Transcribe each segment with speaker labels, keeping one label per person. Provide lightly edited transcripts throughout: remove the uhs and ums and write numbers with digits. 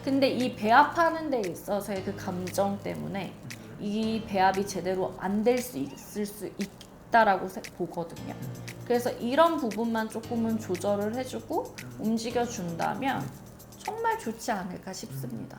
Speaker 1: 근데 이 배합하는 데 있어서의 그 감정 때문에 이 배합이 제대로 안 될 수 있을 수 있다라고 보거든요. 그래서 이런 부분만 조금은 조절을 해주고 움직여준다면 정말 좋지 않을까 싶습니다.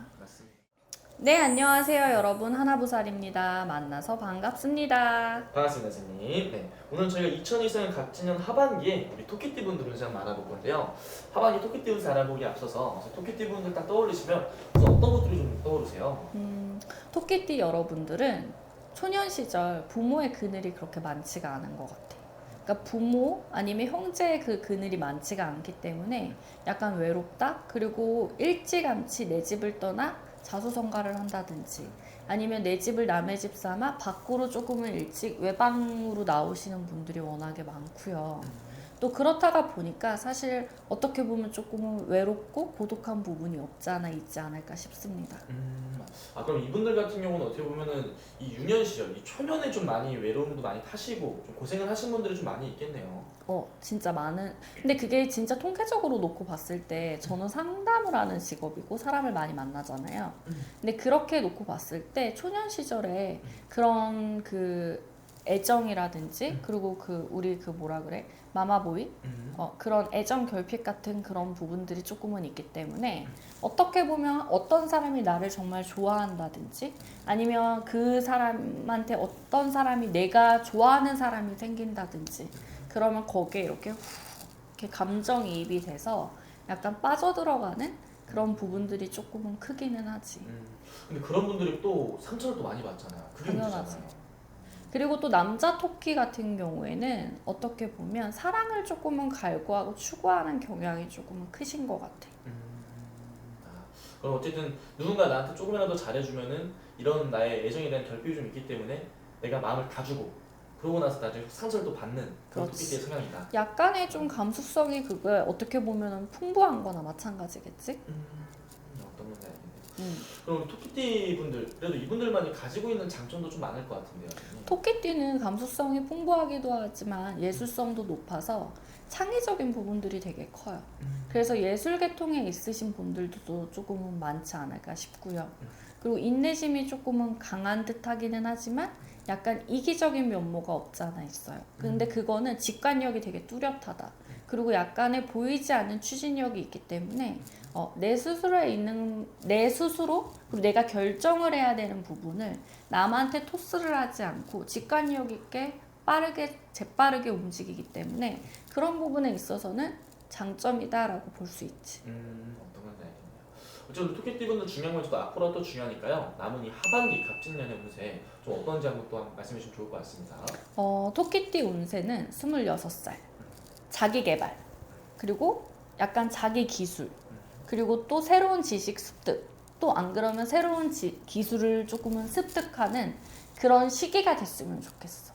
Speaker 1: 네, 안녕하세요 여러분, 하나부살입니다. 만나서 반갑습니다.
Speaker 2: 반갑습니다, 선생님. 네, 오늘 저희가 2024년 갑진년 하반기에 우리 토끼띠 분들 운세 한번 알아볼 건데요. 하반기 토끼띠 운세 알아보기에 앞서서 토끼띠 분들 딱 떠올리시면 우선 어떤 것들이 좀 떠오르세요?
Speaker 1: 토끼띠 여러분들은 초년 시절 부모의 그늘이 그렇게 많지가 않은 것 같아요. 그러니까 부모 아니면 형제의 그 그늘이 많지가 않기 때문에 약간 외롭다. 그리고 일찌감치 내 집을 떠나 자수성가를 한다든지 아니면 내 집을 남의 집 삼아 밖으로 조금은 일찍 외방으로 나오시는 분들이 워낙에 많고요. 또 그렇다가 보니까 사실 어떻게 보면 조금은 외롭고 고독한 부분이 없지 않아 있지 않을까 싶습니다.
Speaker 2: 그럼 이분들 같은 경우는 어떻게 보면은 이 유년 시절, 이 초년에 좀 많이 외로움도 많이 타시고 좀 고생을 하신 분들이 좀 많이 있겠네요.
Speaker 1: 진짜 많은. 근데 그게 진짜 통계적으로 놓고 봤을 때 저는 상담을 하는 직업이고 사람을 많이 만나잖아요. 근데 그렇게 놓고 봤을 때 초년 시절에 그런 그 애정이라든지 그리고 그 우리 그 뭐라 그래? 마마보이? 그런 애정 결핍 같은 그런 부분들이 조금은 있기 때문에 어떻게 보면 어떤 사람이 나를 정말 좋아한다든지 아니면 그 사람한테 어떤 사람이 내가 좋아하는 사람이 생긴다든지 그러면 거기에 이렇게 감정이입이 돼서 약간 빠져들어가는 그런 부분들이 조금은 크기는 하지.
Speaker 2: 근데 그런 분들이 또 상처를 또 많이 받잖아요. 그게
Speaker 1: 당연하지.
Speaker 2: 문제잖아요.
Speaker 1: 그리고 또 남자 토끼 같은 경우에는 어떻게 보면 사랑을 조금은 갈구하고 추구하는 경향이 조금은 크신 것 같아.
Speaker 2: 그럼 어쨌든 누군가 나한테 조금이라도 잘해주면은 이런 나의 애정에 대한 결핍이 좀 있기 때문에 내가 마음을 다 주고 그러고 나서 나중에 상처를 또 받는 그런
Speaker 1: 그렇지.
Speaker 2: 토끼띠의 성향이다.
Speaker 1: 약간의 좀 감수성이 그거 어떻게 보면 풍부한 거나 마찬가지겠지?
Speaker 2: 어떤 건지 알겠네요. 그럼 우리 토끼띠 분들 그래도 이분들만이 가지고 있는 장점도 좀 많을 것 같은데요.
Speaker 1: 토끼띠는 감수성이 풍부하기도 하지만 예술성도 높아서 창의적인 부분들이 되게 커요. 그래서 예술 계통에 있으신 분들도 조금은 많지 않을까 싶고요. 그리고 인내심이 조금은 강한 듯 하기는 하지만 약간 이기적인 면모가 없지 않아 있어요. 근데 그거는 직관력이 되게 뚜렷하다. 그리고 약간의 보이지 않는 추진력이 있기 때문에 내 스스로 그리고 내가 결정을 해야 되는 부분을 남한테 토스를 하지 않고 직관력 있게 빠르게 재빠르게 움직이기 때문에 그런 부분에 있어서는 장점이다라고 볼 수 있지.
Speaker 2: 어떤 건지 알겠네요. 어쨌든 토끼띠 분들 중요한 건 저도 앞으로 또 중요하니까요. 남은 이 하반기 갑진년의 운세 좀 어떤지 한번 또 말씀해 주시면 좋을 것 같습니다.
Speaker 1: 토끼띠 운세는 26살 자기개발 그리고 약간 자기 기술 그리고 또 새로운 지식 습득 또 안 그러면 새로운 기술을 조금은 습득하는 그런 시기가 됐으면 좋겠어.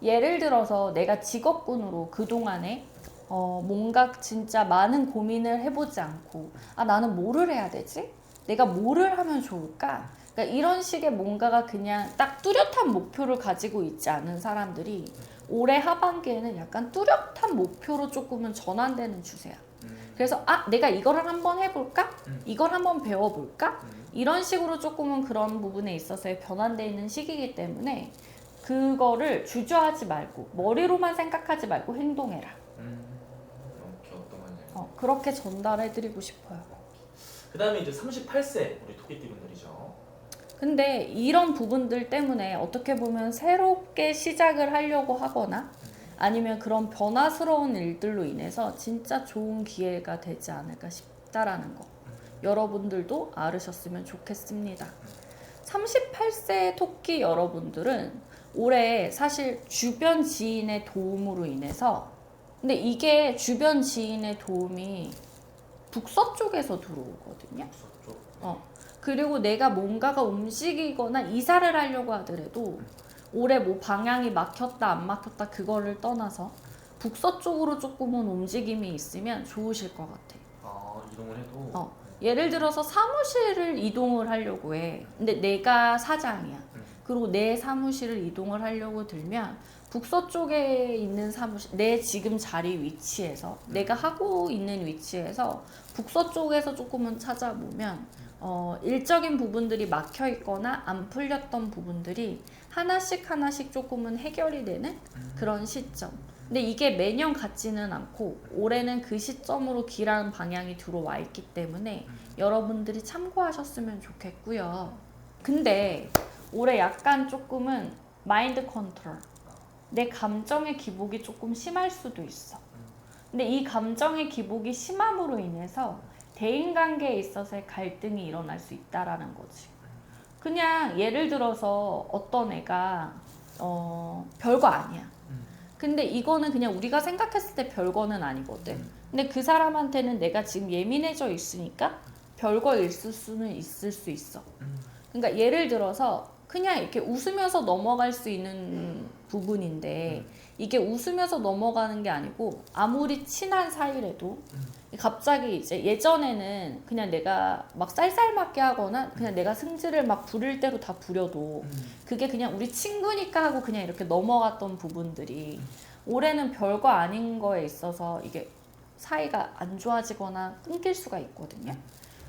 Speaker 1: 예를 들어서 내가 직업군으로 그동안에 뭔가 진짜 많은 고민을 해보지 않고 나는 뭐를 해야 되지? 내가 뭐를 하면 좋을까? 그러니까 이런 식의 뭔가가 그냥 딱 뚜렷한 목표를 가지고 있지 않은 사람들이 올해 하반기에는 약간 뚜렷한 목표로 조금은 전환되는 추세야. 그래서 내가 이거를 한번 해볼까? 이걸 한번 배워볼까? 이런 식으로 조금은 그런 부분에 있어서의 변환되어 있는 시기이기 때문에 그거를 주저하지 말고 머리로만 생각하지 말고 행동해라.
Speaker 2: 어떤 건지
Speaker 1: 그렇게 전달해드리고 싶어요.
Speaker 2: 그 다음에 이제 38세 우리 토끼띠 분들이죠.
Speaker 1: 근데 이런 부분들 때문에 어떻게 보면 새롭게 시작을 하려고 하거나 아니면 그런 변화스러운 일들로 인해서 진짜 좋은 기회가 되지 않을까 싶다라는 거 여러분들도 알으셨으면 좋겠습니다. 38세 토끼 여러분들은 올해 사실 주변 지인의 도움으로 인해서 근데 이게 주변 지인의 도움이 북서쪽에서 들어오거든요. 그리고 내가 뭔가가 움직이거나 이사를 하려고 하더라도 올해 뭐 방향이 막혔다 안 막혔다 그거를 떠나서 북서쪽으로 조금은 움직임이 있으면 좋으실 것 같아.
Speaker 2: 이동을 해도
Speaker 1: 예를 들어서 사무실을 이동을 하려고 해. 근데 내가 사장이야. 그리고 내 사무실을 이동을 하려고 들면 북서쪽에 있는 사무실, 내 지금 자리 위치에서, 내가 하고 있는 위치에서 북서쪽에서 조금은 찾아보면 일적인 부분들이 막혀 있거나 안 풀렸던 부분들이 하나씩 하나씩 조금은 해결이 되는 그런 시점. 근데 이게 매년 같지는 않고 올해는 그 시점으로 길한 방향이 들어와 있기 때문에 여러분들이 참고하셨으면 좋겠고요. 근데 올해 약간 조금은 마인드 컨트롤, 내 감정의 기복이 조금 심할 수도 있어. 근데 이 감정의 기복이 심함으로 인해서 대인관계에 있어서의 갈등이 일어날 수 있다라는 거지. 그냥 예를 들어서 어떤 애가 별거 아니야. 근데 이거는 그냥 우리가 생각했을 때 별거는 아니거든. 근데 그 사람한테는 내가 지금 예민해져 있으니까 별거 있을 수는 있을 수 있어. 그러니까 예를 들어서 그냥 이렇게 웃으면서 넘어갈 수 있는 부분인데 이게 웃으면서 넘어가는 게 아니고 아무리 친한 사이래도 갑자기 이제 예전에는 그냥 내가 막 쌀쌀맞게 하거나 그냥 내가 승질을 막 부릴 대로 다 부려도 그게 그냥 우리 친구니까 하고 그냥 이렇게 넘어갔던 부분들이 올해는 별거 아닌 거에 있어서 이게 사이가 안 좋아지거나 끊길 수가 있거든요.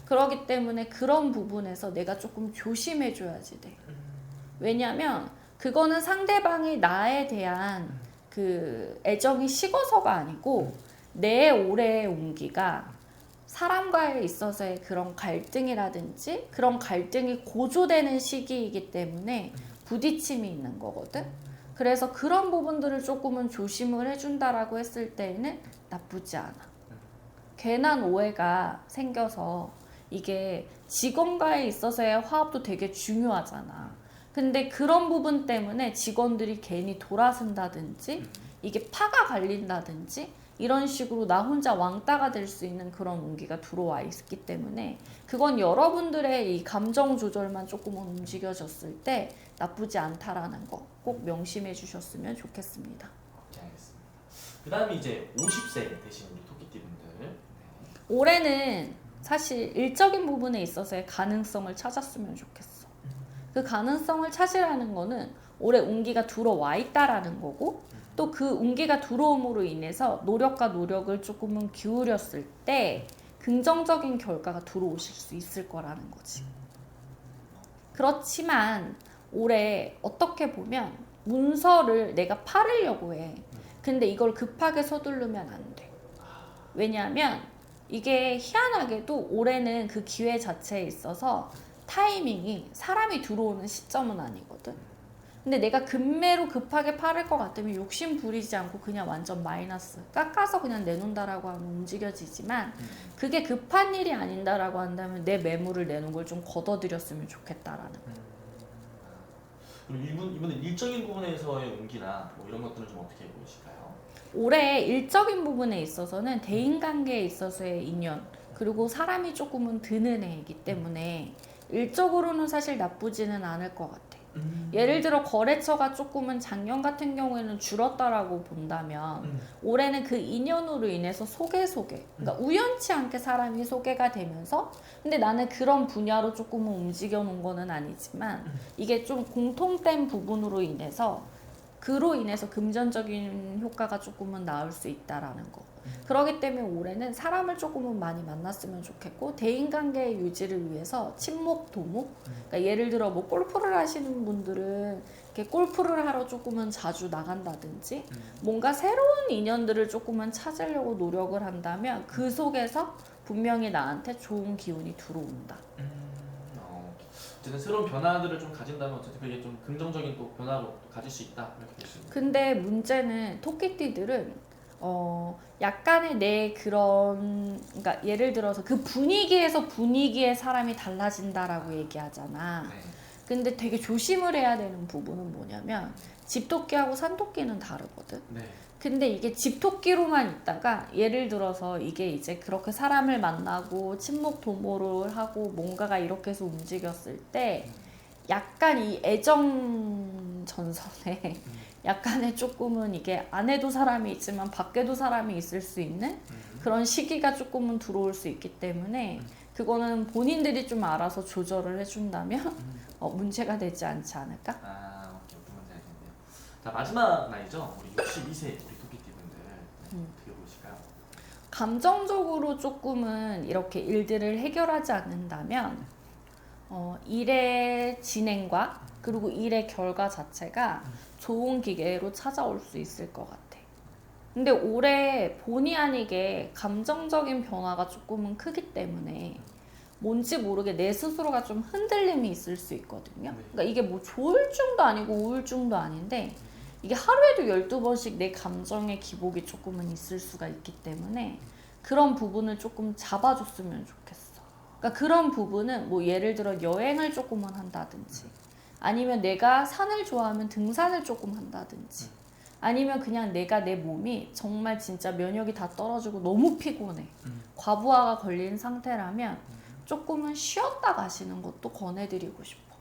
Speaker 1: 그렇기 때문에 그런 부분에서 내가 조금 조심해줘야지 돼. 왜냐면 그거는 상대방이 나에 대한 그 애정이 식어서가 아니고 내 올해의 운기가 사람과에 있어서의 그런 갈등이라든지 그런 갈등이 고조되는 시기이기 때문에 부딪힘이 있는 거거든. 그래서 그런 부분들을 조금은 조심을 해준다라고 했을 때에는 나쁘지 않아. 괜한 오해가 생겨서 이게 직원과에 있어서의 화합도 되게 중요하잖아. 근데 그런 부분 때문에 직원들이 괜히 돌아선다든지 이게 파가 갈린다든지 이런 식으로 나 혼자 왕따가 될 수 있는 그런 운기가 들어와 있기 때문에 그건 여러분들의 이 감정 조절만 조금은 움직여졌을 때 나쁘지 않다라는 거 꼭 명심해 주셨으면 좋겠습니다.
Speaker 2: 네, 알겠습니다. 그 다음에 이제 50세 되신 우리 토끼띠분들.
Speaker 1: 올해는 사실 일적인 부분에 있어서의 가능성을 찾았으면 좋겠어. 그 가능성을 찾으라는 거는 올해 운기가 들어와 있다라는 거고 또 그 운기가 들어옴으로 인해서 노력과 노력을 조금은 기울였을 때 긍정적인 결과가 들어오실 수 있을 거라는 거지. 그렇지만 올해 어떻게 보면 문서를 내가 팔으려고 해. 근데 이걸 급하게 서두르면 안 돼. 왜냐하면 이게 희한하게도 올해는 그 기회 자체에 있어서 타이밍이 사람이 들어오는 시점은 아니거든. 근데 내가 급매로 급하게 팔을 것 같으면 욕심 부리지 않고 그냥 완전 마이너스 깎아서 그냥 내놓는다라고 하면 움직여지지만 그게 급한 일이 아닌다라고 한다면 내 매물을 내놓은 걸 좀 걷어들였으면 좋겠다라는 거.
Speaker 2: 그리고 이분은 일적인 부분에서의 운기나 뭐 이런 것들은 좀 어떻게 보이실까요?
Speaker 1: 올해 일적인 부분에 있어서는 대인관계에 있어서의 인연 그리고 사람이 조금은 드는 해이기 때문에 일적으로는 사실 나쁘지는 않을 것 같아. 예를 들어 거래처가 조금은 작년 같은 경우에는 줄었다라고 본다면 올해는 그 인연으로 인해서 그러니까 우연치 않게 사람이 소개가 되면서 근데 나는 그런 분야로 조금은 움직여 놓은 거는 아니지만 이게 좀 공통된 부분으로 인해서 그로 인해서 금전적인 효과가 조금은 나올 수 있다라는 거. 그렇기 때문에 올해는 사람을 조금은 많이 만났으면 좋겠고 대인관계 유지를 위해서 친목, 도목 그러니까 예를 들어 뭐 골프를 하시는 분들은 이렇게 골프를 하러 조금은 자주 나간다든지 뭔가 새로운 인연들을 조금은 찾으려고 노력을 한다면 그 속에서 분명히 나한테 좋은 기운이 들어온다.
Speaker 2: 어쨌든 새로운 변화들을 좀 가진다면 어쨌든 그게 좀 긍정적인 또 변화로 또 가질 수 있다 이렇게 볼 수 있습니다.
Speaker 1: 근데 문제는 토끼띠들은 약간의 내 그런 그러니까 예를 들어서 그 분위기에서 분위기에 사람이 달라진다라고 얘기하잖아.
Speaker 2: 네.
Speaker 1: 근데 되게 조심을 해야 되는 부분은 뭐냐면 집토끼하고 산토끼는 다르거든.
Speaker 2: 네.
Speaker 1: 근데 이게 집토끼로만 있다가 예를 들어서 이게 이제 그렇게 사람을 만나고 친목 도모를 하고 뭔가가 이렇게 해서 움직였을 때 약간 이 애정 전선에 약간의 조금은 이게 안에도 사람이 있지만 밖에도 사람이 있을 수 있는 그런 시기가 조금은 들어올 수 있기 때문에 그거는 본인들이 좀 알아서 조절을 해준다면 문제가 되지 않지 않을까?
Speaker 2: 오케이. 어떤 건지 알겠네요. 자, 마지막 나이죠. 우리 62세 우리 토끼띠분들 어떻게 보실까요?
Speaker 1: 감정적으로 조금은 이렇게 일들을 해결하지 않는다면 일의 진행과 그리고 일의 결과 자체가 좋은 기회로 찾아올 수 있을 것 같아. 근데 올해 본의 아니게 감정적인 변화가 조금은 크기 때문에 뭔지 모르게 내 스스로가 좀 흔들림이 있을 수 있거든요. 그러니까 이게 뭐 조울증도 아니고 우울증도 아닌데 이게 하루에도 12번씩 내 감정의 기복이 조금은 있을 수가 있기 때문에 그런 부분을 조금 잡아줬으면 좋겠어. 그러니까 그런 부분은 뭐 예를 들어 여행을 조금은 한다든지 아니면 내가 산을 좋아하면 등산을 조금 한다든지 아니면 그냥 내가 내 몸이 정말 진짜 면역이 다 떨어지고 너무 피곤해. 과부하가 걸린 상태라면 조금은 쉬었다 가시는 것도 권해드리고 싶어.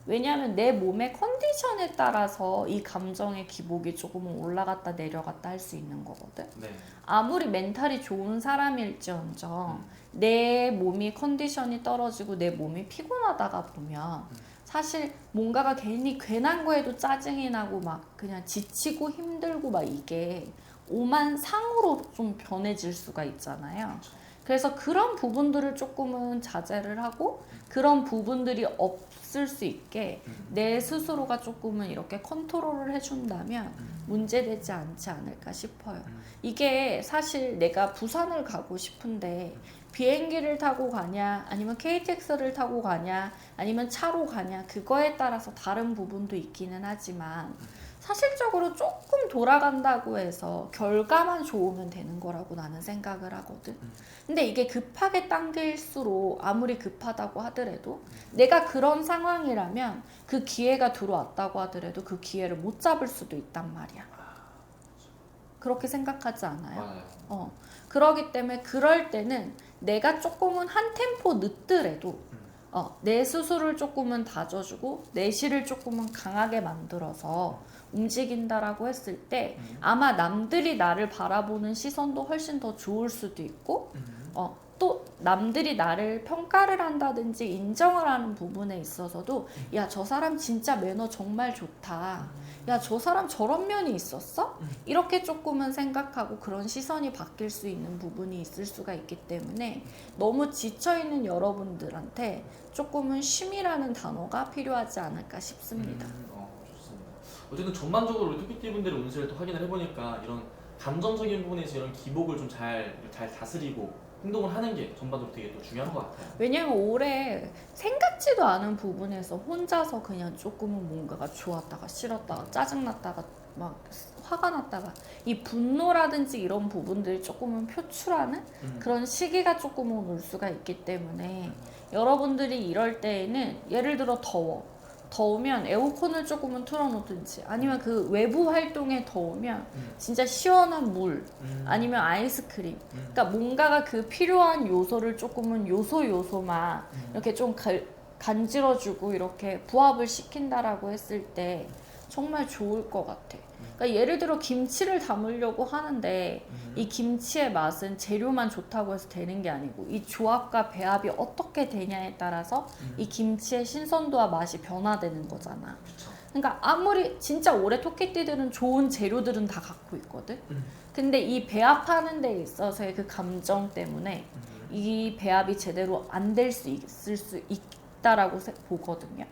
Speaker 1: 왜냐하면 내 몸의 컨디션에 따라서 이 감정의 기복이 조금은 올라갔다 내려갔다 할 수 있는 거거든.
Speaker 2: 네.
Speaker 1: 아무리 멘탈이 좋은 사람일지언정 내 몸이 컨디션이 떨어지고 내 몸이 피곤하다가 보면 사실 뭔가가 괜한 거에도 짜증이 나고 막 그냥 지치고 힘들고 막 이게 오만 상으로 좀 변해질 수가 있잖아요. 그래서 그런 부분들을 조금은 자제를 하고 그런 부분들이 없을 수 있게 내 스스로가 조금은 이렇게 컨트롤을 해준다면 문제되지 않지 않을까 싶어요. 이게 사실 내가 부산을 가고 싶은데 비행기를 타고 가냐 아니면 KTX를 타고 가냐 아니면 차로 가냐 그거에 따라서 다른 부분도 있기는 하지만 사실적으로 조금 돌아간다고 해서 결과만 좋으면 되는 거라고 나는 생각을 하거든. 근데 이게 급하게 당길수록 아무리 급하다고 하더라도 내가 그런 상황이라면 그 기회가 들어왔다고 하더라도 그 기회를 못 잡을 수도 있단 말이야. 그렇게 생각하지 않아요?
Speaker 2: 맞아요.
Speaker 1: 그러기 때문에 그럴 때는 내가 조금은 한 템포 늦더라도 내 스스로를 조금은 다져주고 내실을 조금은 강하게 만들어서 움직인다라고 했을 때 아마 남들이 나를 바라보는 시선도 훨씬 더 좋을 수도 있고 또 남들이 나를 평가를 한다든지 인정을 하는 부분에 있어서도 야, 저 사람 진짜 매너 정말 좋다. 야, 저 사람 저런 면이 있었어? 이렇게 조금은 생각하고 그런 시선이 바뀔 수 있는 부분이 있을 수가 있기 때문에 너무 지쳐있는 여러분들한테 조금은 쉼이라는 단어가 필요하지 않을까 싶습니다.
Speaker 2: 좋습니다. 어쨌든 전반적으로 우리 토끼띠분들의 운세를 또 확인을 해보니까 이런 감정적인 부분에서 이런 기복을 좀 잘 다스리고 행동을 하는 게 전반적으로 되게 또 중요한 것 같아요.
Speaker 1: 왜냐면 올해 생각지도 않은 부분에서 혼자서 그냥 조금은 뭔가가 좋았다가 싫었다가 짜증났다가 막 화가 났다가 이 분노라든지 이런 부분들이 조금은 표출하는 그런 시기가 조금은 올 수가 있기 때문에 여러분들이 이럴 때에는 예를 들어 더우면 에어컨을 조금은 틀어놓든지 아니면 그 외부 활동에 더우면 진짜 시원한 물 아니면 아이스크림 그러니까 뭔가가 그 필요한 요소를 조금은 요소만 이렇게 좀 간질러주고 이렇게 부합을 시킨다라고 했을 때 정말 좋을 것 같아. 그러니까 예를 들어 김치를 담으려고 하는데 이 김치의 맛은 재료만 좋다고 해서 되는 게 아니고 이 조합과 배합이 어떻게 되냐에 따라서 이 김치의 신선도와 맛이 변화되는 거잖아. 그러니까 아무리 진짜 올해 토끼띠들은 좋은 재료들은 다 갖고 있거든. 근데 이 배합하는 데 있어서의 그 감정 때문에 이 배합이 제대로 안 될 수 있을 수 있다라고 보거든요.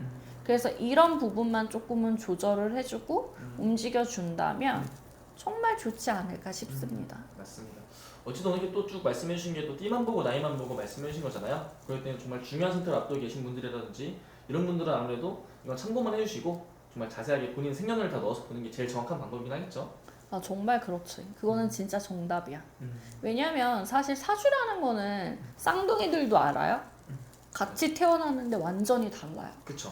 Speaker 1: 그래서 이런 부분만 조금은 조절을 해주고 움직여준다면 정말 좋지 않을까 싶습니다.
Speaker 2: 맞습니다. 어쨌든 이렇게 또 쭉 말씀해 주신 게 또 띠만 보고 나이만 보고 말씀해 주신 거잖아요. 그럴 때는 정말 중요한 선택을 앞두고 계신 분들이라든지 이런 분들은 아무래도 이건 참고만 해주시고 정말 자세하게 본인 생년을 다 넣어서 보는 게 제일 정확한 방법이긴 하겠죠.
Speaker 1: 아, 정말 그렇지. 그거는 진짜 정답이야. 왜냐면 사실 사주라는 거는 쌍둥이들도 알아요. 같이 태어났는데 완전히 달라요.
Speaker 2: 그쵸.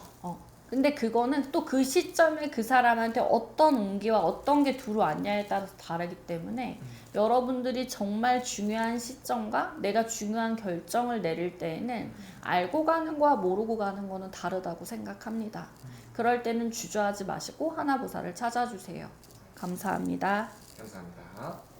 Speaker 1: 근데 그거는 또 그 시점에 그 사람한테 어떤 운기와 어떤 게 들어왔냐에 따라서 다르기 때문에 여러분들이 정말 중요한 시점과 내가 중요한 결정을 내릴 때에는 알고 가는 거와 모르고 가는 거는 다르다고 생각합니다. 그럴 때는 주저하지 마시고 하나부사를 찾아주세요. 감사합니다.
Speaker 2: 감사합니다.